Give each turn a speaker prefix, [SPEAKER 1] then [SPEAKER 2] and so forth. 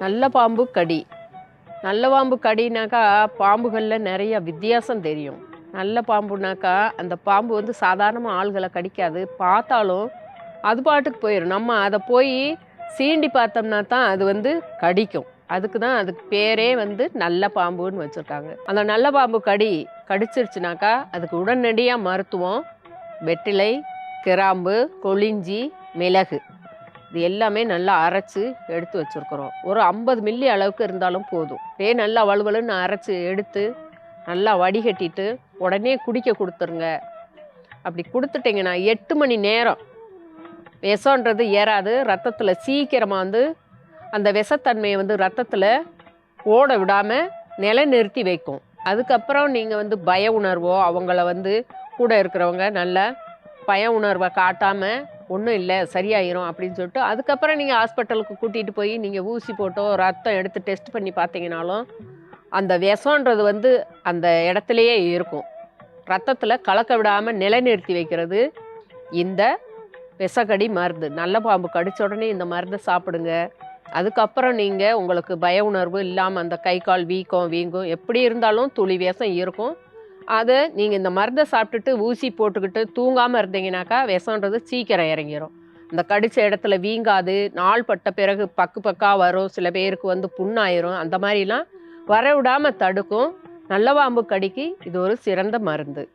[SPEAKER 1] நல்ல பாம்பு கடி. நல்ல பாம்பு கடினாக்கா பாம்புகளில் நிறைய வித்தியாசம் தெரியும். நல்ல பாம்புனாக்கா அந்த பாம்பு வந்து சாதாரணமாக ஆள்களை கடிக்காது. பார்த்தாலும் அது பாட்டுக்கு போயிடும். நம்ம அதை போய் சீண்டி பார்த்தோம்னா தான் அது வந்து கடிக்கும். அதுக்கு தான் அதுக்கு பேரே வந்து நல்ல பாம்புன்னு வச்சுருக்காங்க. அந்த நல்ல பாம்பு கடிச்சிருச்சுனாக்கா அதுக்கு உடனடியாக மருத்துவம் வெற்றிலை, கிராம்பு, கொளிஞ்சி, மிளகு இது எல்லாமே நல்லா அரைச்சி எடுத்து வச்சுருக்குறோம். ஒரு 50 மில்லி அளவுக்கு இருந்தாலும் போதும். நல்லா வலுவலுன்னு அரைச்சி எடுத்து நல்லா வடிகட்டிட்டு உடனே குடிக்க கொடுத்துருங்க. அப்படி கொடுத்துட்டிங்கன்னா 8 மணி நேரம் விஷன்றது ஏறாது. ரத்தத்தில் சீக்கிரமாக வந்து அந்த விஷத்தன்மையை வந்து ரத்தத்தில் ஓட விடாமல் நிலைநிறுத்தி வைக்கும். அதுக்கப்புறம் நீங்கள் வந்து பய உணர்வோ அவங்கள வந்து கூட இருக்கிறவங்க நல்லா பய உணர்வை காட்டாமல் ஒன்றும் இல்லை சரியாயிரும் அப்படின்னு சொல்லிட்டு அதுக்கப்புறம் நீங்கள் ஹாஸ்பிட்டலுக்கு கூட்டிகிட்டு போய் நீங்கள் ஊசி போட்டோ ரத்தம் எடுத்து டெஸ்ட் பண்ணி பார்த்தீங்கனாலும் அந்த விஷன்றது வந்து அந்த இடத்துலையே இருக்கும். ரத்தத்தில் கலக்க விடாமல் நிலைநிறுத்தி வைக்கிறது இந்த விஷக்கடி மருந்து. நல்ல பாம்பு கடித்த உடனே இந்த மருந்தை சாப்பிடுங்க. அதுக்கப்புறம் நீங்கள் உங்களுக்கு பய உணர்வு இல்லாமல் அந்த கை கால் வீங்கும் எப்படி இருந்தாலும் துளி விஷம் இருக்கும். அதை நீங்கள் இந்த மருந்தை சாப்பிட்டுட்டு ஊசி போட்டுக்கிட்டு தூங்காமல் இருந்தீங்கனாக்கா விஷன்றது சீக்கிரம் இறங்கிடும். இந்த கடித்த இடத்துல வீங்காது. நாள் பட்ட பிறகு பக்காக வரும். சில பேருக்கு வந்து புண்ணாயிரும். அந்த மாதிரிலாம் வர விடாமல் தடுக்கும். நல்ல பாம்பு கடிக்கு இது ஒரு சிறந்த மருந்து.